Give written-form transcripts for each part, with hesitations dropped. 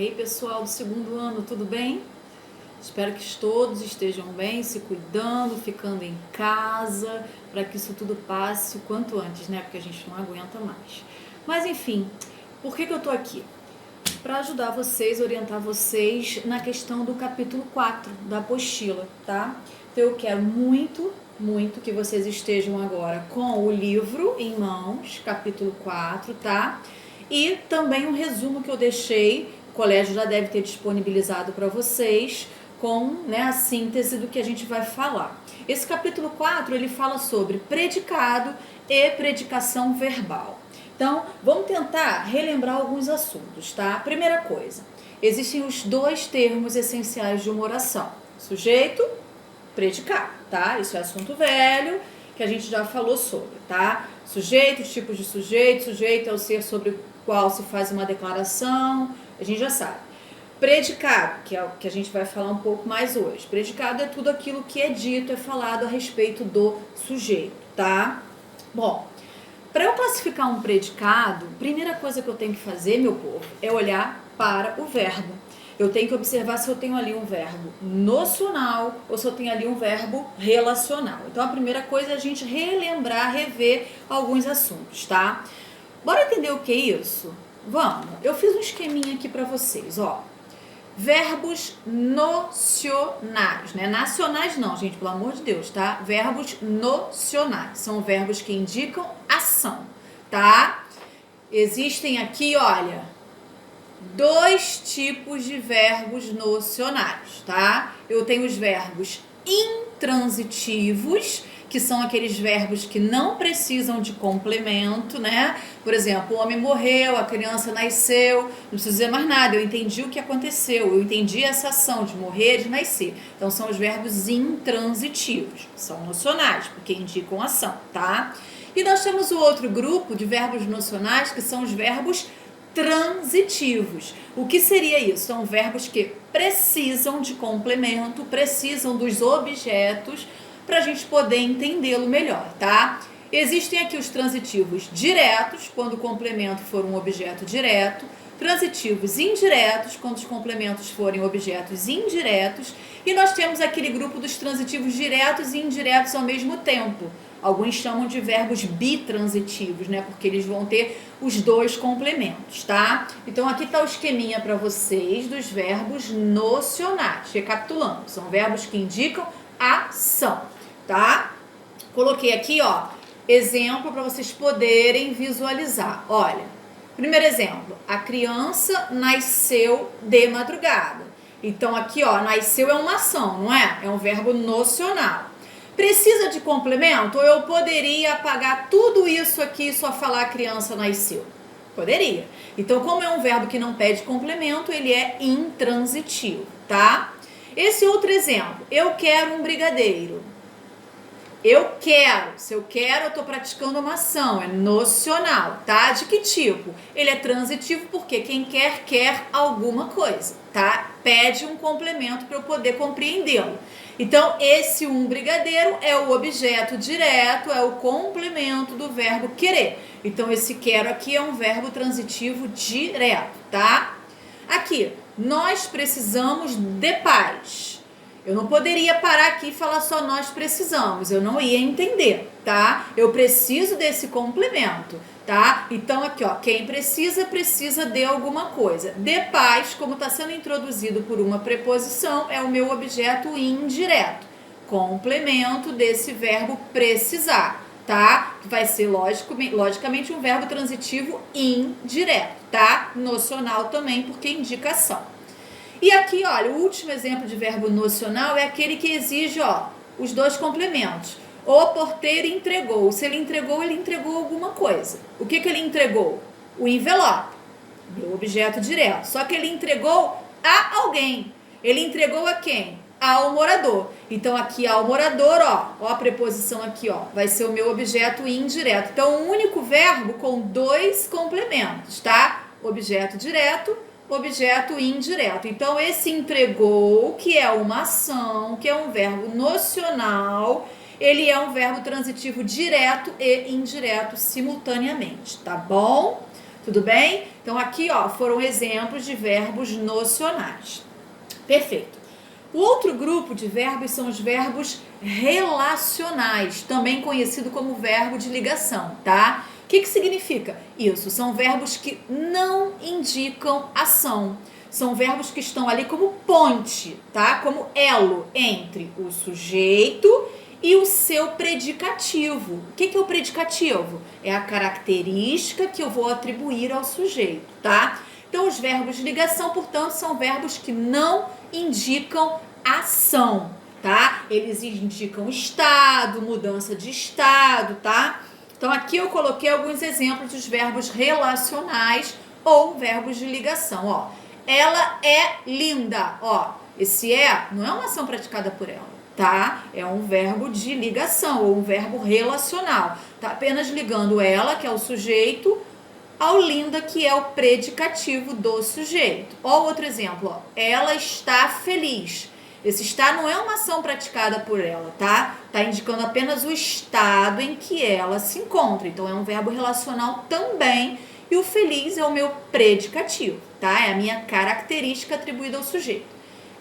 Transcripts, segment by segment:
Ei, pessoal do segundo ano, tudo bem? Espero que todos estejam bem, se cuidando, ficando em casa, para que isso tudo passe o quanto antes, né? Porque a gente não aguenta mais. Mas enfim, por que eu tô aqui? Para ajudar vocês, orientar vocês na questão do capítulo 4 da apostila, tá? Então eu quero muito que vocês estejam agora com o livro em mãos, capítulo 4, tá? E também um resumo que eu deixei, o colégio já deve ter disponibilizado para vocês, com, né, a síntese do que a gente vai falar. Esse capítulo 4, ele fala sobre predicado e predicação verbal. Então, vamos tentar relembrar alguns assuntos, tá? Primeira coisa, existem os dois termos essenciais de uma oração: sujeito, predicado, tá? Isso é assunto velho, que a gente já falou sobre, tá? Sujeito, tipos de sujeito, sujeito é o ser sobre o qual se faz uma declaração, a gente já sabe. Predicado, que é o que a gente vai falar um pouco mais hoje. Predicado é tudo aquilo que é dito, é falado a respeito do sujeito, tá? Bom, para eu classificar um predicado, primeira coisa que eu tenho que fazer, meu povo, é olhar para o verbo. Eu tenho que observar se eu tenho ali um verbo nocional ou se eu tenho ali um verbo relacional. Então, a primeira coisa é a gente relembrar, rever alguns assuntos, tá? Bora entender o que é isso? Vamos. Eu fiz um esqueminha aqui para vocês, ó. Verbos nocionais, né? Nacionais não, gente, pelo amor de Deus, tá? Verbos nocionais, são verbos que indicam ação, tá? Existem aqui, olha, dois tipos de verbos nocionais, tá? Eu tenho os verbos intransitivos, que são aqueles verbos que não precisam de complemento, né? Por exemplo, o homem morreu, a criança nasceu, não preciso dizer mais nada, eu entendi o que aconteceu, eu entendi essa ação de morrer, de nascer. Então, são os verbos intransitivos, são nocionais, porque indicam ação, tá? E nós temos o outro grupo de verbos nocionais, que são os verbos transitivos. O que seria isso? São verbos que precisam de complemento, precisam dos objetos, para a gente poder entendê-lo melhor, tá? Existem aqui os transitivos diretos, quando o complemento for um objeto direto, transitivos indiretos, quando os complementos forem objetos indiretos, e nós temos aquele grupo dos transitivos diretos e indiretos ao mesmo tempo. Alguns chamam de verbos bitransitivos, né? Porque eles vão ter os dois complementos, tá? Então, aqui está o esqueminha para vocês dos verbos nocionais. Recapitulando, são verbos que indicam ação, tá? Coloquei aqui, ó, exemplo para vocês poderem visualizar. Olha, primeiro exemplo, a criança nasceu de madrugada. Então, aqui, ó, nasceu é uma ação, não é? É um verbo nocional. Precisa de complemento? Ou eu poderia apagar tudo isso aqui e só falar a criança nasceu? Poderia. Então, como é um verbo que não pede complemento, ele é intransitivo, tá? Esse outro exemplo, eu quero um brigadeiro. Eu quero, se eu quero, eu estou praticando uma ação, é nocional, tá? De que tipo? Ele é transitivo porque quem quer, quer alguma coisa, tá? Pede um complemento para eu poder compreendê-lo. Então, esse um brigadeiro é o objeto direto, é o complemento do verbo querer. Então, esse quero aqui é um verbo transitivo direto, tá? Aqui, nós precisamos de paz. Eu não poderia parar aqui e falar só nós precisamos, eu não ia entender, tá? Eu preciso desse complemento, tá? Então aqui, ó, quem precisa, precisa de alguma coisa. De paz, como está sendo introduzido por uma preposição, é o meu objeto indireto. Complemento desse verbo precisar, tá? Vai ser logicamente um verbo transitivo indireto, tá? Nocional também, porque indica ação. E aqui, olha, o último exemplo de verbo nocional é aquele que exige, ó, os dois complementos. O porteiro entregou. Se ele entregou alguma coisa. O que ele entregou? O envelope, meu objeto direto. Só que ele entregou a alguém. Ele entregou a quem? Ao morador. Então, aqui ao morador, ó a preposição aqui, ó, vai ser o meu objeto indireto. Então, um único verbo com dois complementos, tá? Objeto direto, objeto indireto. Então, esse entregou, que é uma ação, que é um verbo nocional, ele é um verbo transitivo direto e indireto simultaneamente, tá bom? Tudo bem? Então aqui, ó, foram exemplos de verbos nocionais. Perfeito. O outro grupo de verbos são os verbos relacionais, também conhecido como verbo de ligação, tá? O que significa isso? São verbos que não indicam ação. São verbos que estão ali como ponte, tá? Como elo entre o sujeito e o seu predicativo. O que é o predicativo? É a característica que eu vou atribuir ao sujeito, tá? Então, os verbos de ligação, portanto, são verbos que não indicam ação, tá? Eles indicam estado, mudança de estado, tá? Então, aqui eu coloquei alguns exemplos dos verbos relacionais ou verbos de ligação, ó. Ela é linda, ó. Esse não é uma ação praticada por ela, tá? É um verbo de ligação ou um verbo relacional. Tá apenas ligando ela, que é o sujeito, ao linda, que é o predicativo do sujeito. Ó, outro exemplo, ó. Ela está feliz. Esse estar não é uma ação praticada por ela, tá? Tá indicando apenas o estado em que ela se encontra. Então, é um verbo relacional também. E o feliz é o meu predicativo, tá? É a minha característica atribuída ao sujeito.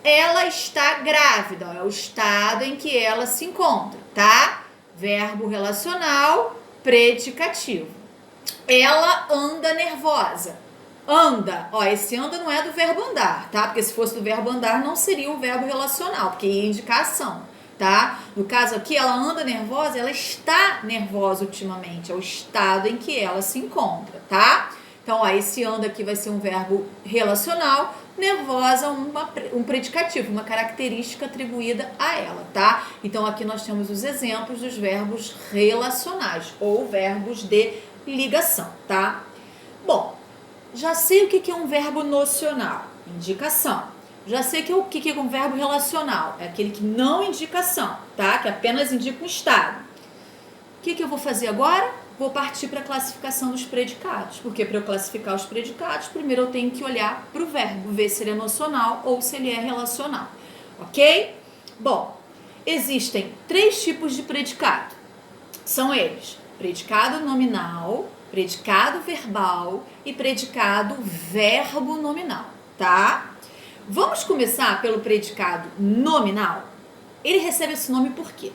Ela está grávida, ó, é o estado em que ela se encontra, tá? Verbo relacional, predicativo. Ela anda nervosa. Anda, ó, esse anda não é do verbo andar, tá? Porque se fosse do verbo andar, não seria um verbo relacional, porque ia indicar ação, tá? No caso aqui, ela anda nervosa, ela está nervosa ultimamente, é o estado em que ela se encontra, tá? Então, ó, esse anda aqui vai ser um verbo relacional, nervosa, um predicativo, uma característica atribuída a ela, tá? Então, aqui nós temos os exemplos dos verbos relacionais, ou verbos de ligação, tá? Bom, já sei o que é um verbo nocional, indicação. Já sei o que é um verbo relacional, é aquele que não indica ação, tá? Que apenas indica um estado. O que eu vou fazer agora? Vou partir para a classificação dos predicados, porque para eu classificar os predicados, primeiro eu tenho que olhar para o verbo, ver se ele é nocional ou se ele é relacional, ok? Bom, existem 3 tipos de predicado. São eles: predicado nominal, predicado verbal e predicado verbo nominal, tá? Vamos começar pelo predicado nominal. Ele recebe esse nome por quê?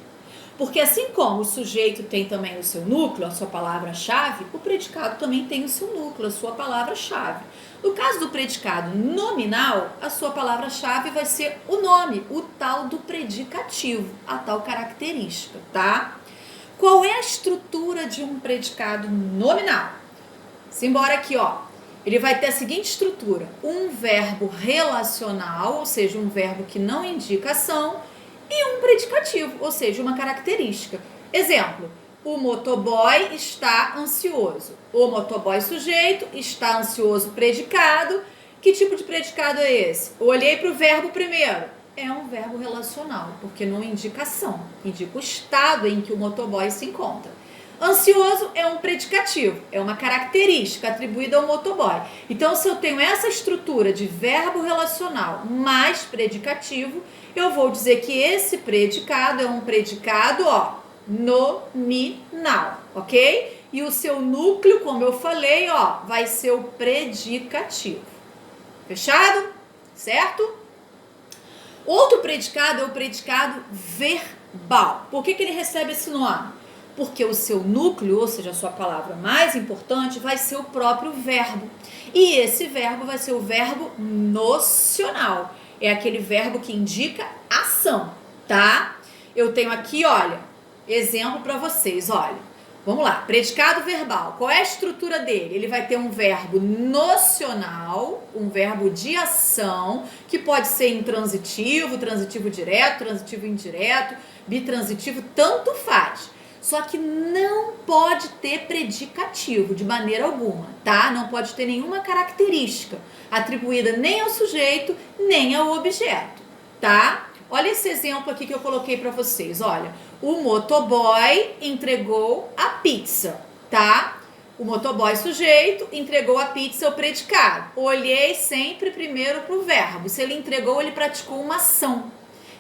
Porque assim como o sujeito tem também o seu núcleo, a sua palavra-chave, o predicado também tem o seu núcleo, a sua palavra-chave. No caso do predicado nominal, a sua palavra-chave vai ser o nome, o tal do predicativo, a tal característica, tá? Qual é a estrutura de um predicado nominal? Simbora aqui, ó. Ele vai ter a seguinte estrutura: um verbo relacional, ou seja, um verbo que não indica ação, e um predicativo, ou seja, uma característica. Exemplo: o motoboy está ansioso. O motoboy sujeito, está ansioso predicado. Que tipo de predicado é esse? Eu olhei para o verbo primeiro. É um verbo relacional, porque não indica ação, indica o estado em que o motoboy se encontra. Ansioso é um predicativo, é uma característica atribuída ao motoboy. Então, se eu tenho essa estrutura de verbo relacional mais predicativo, eu vou dizer que esse predicado é um predicado, ó, nominal, ok? E o seu núcleo, como eu falei, ó, vai ser o predicativo. Fechado? Certo? Outro predicado é o predicado verbal. Por que ele recebe esse nome? Porque o seu núcleo, ou seja, a sua palavra mais importante, vai ser o próprio verbo. E esse verbo vai ser o verbo nocional. É aquele verbo que indica ação, tá? Eu tenho aqui, olha, exemplo para vocês, olha. Vamos lá, predicado verbal. Qual é a estrutura dele? Ele vai ter um verbo nocional, um verbo de ação, que pode ser intransitivo, transitivo direto, transitivo indireto, bitransitivo, tanto faz. Só que não pode ter predicativo de maneira alguma, tá? Não pode ter nenhuma característica atribuída nem ao sujeito, nem ao objeto, tá? Olha esse exemplo aqui que eu coloquei para vocês, olha. O motoboy entregou a pizza, tá? O motoboy sujeito entregou a pizza ao predicado. Olhei sempre primeiro para o verbo. Se ele entregou, ele praticou uma ação.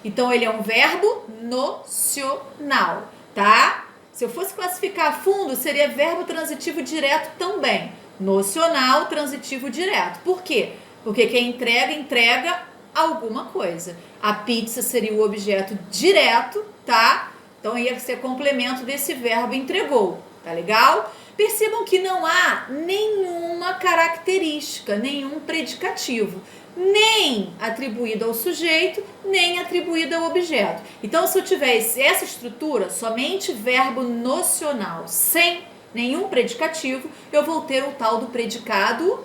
Então, ele é um verbo nocional, tá? Se eu fosse classificar a fundo, seria verbo transitivo direto também. nocional, transitivo direto. Por quê? Porque quem entrega, entrega alguma coisa. A pizza seria o objeto direto, tá? Então ia ser complemento desse verbo entregou, tá legal? Percebam que não há nenhuma característica, nenhum predicativo, nem atribuído ao sujeito, nem atribuído ao objeto. Então, se eu tivesse essa estrutura, somente verbo nocional, sem nenhum predicativo, eu vou ter o tal do predicado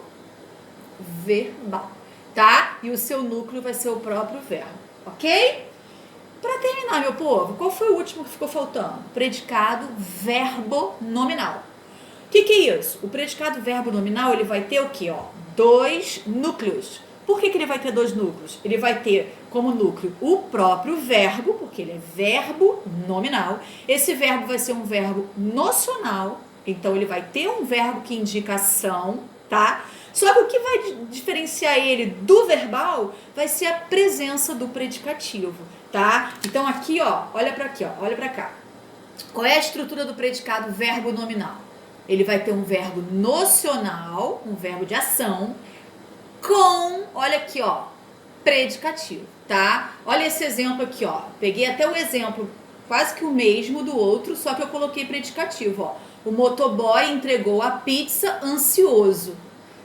verbal, tá? E o seu núcleo vai ser o próprio verbo, ok? Para terminar, meu povo, qual foi o último que ficou faltando? Predicado verbo nominal. O que é isso? O predicado verbo nominal, ele vai ter o quê? Ó, 2 núcleos. Por que ele vai ter 2 núcleos? Ele vai ter como núcleo o próprio verbo, porque ele é verbo nominal. Esse verbo vai ser um verbo nocional, então ele vai ter um verbo que indica ação, tá? Só que o que vai diferenciar ele do verbal vai ser a presença do predicativo, tá? Então aqui, ó, olha para aqui, ó, olha para cá. Qual é a estrutura do predicado verbo nominal? Ele vai ter um verbo nocional, um verbo de ação, com, olha aqui, ó, predicativo, tá? Olha esse exemplo aqui, ó. Peguei até o exemplo quase que o mesmo do outro, só que eu coloquei predicativo, ó. O motoboy entregou a pizza ansioso.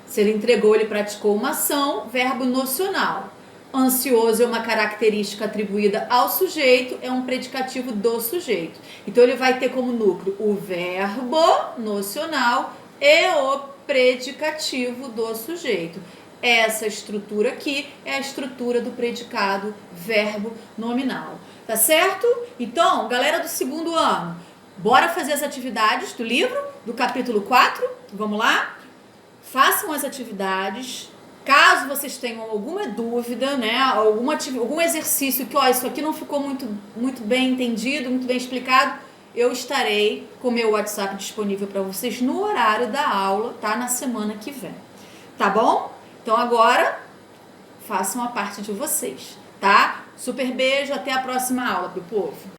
Se ele entregou, ele praticou uma ação, verbo nocional. Ansioso é uma característica atribuída ao sujeito, é um predicativo do sujeito. Então, ele vai ter como núcleo o verbo nocional e o predicativo do sujeito. Essa estrutura aqui é a estrutura do predicado verbo nominal. Tá certo? Então, galera do segundo ano, bora fazer as atividades do livro, do capítulo 4? Vamos lá? Façam as atividades. Caso vocês tenham alguma dúvida, né, algum exercício que, ó, isso aqui não ficou muito bem entendido, muito bem explicado, eu estarei com o meu WhatsApp disponível para vocês no horário da aula, tá? Na semana que vem. Tá bom? Então agora, façam a parte de vocês, tá? Super beijo, até a próxima aula, meu povo.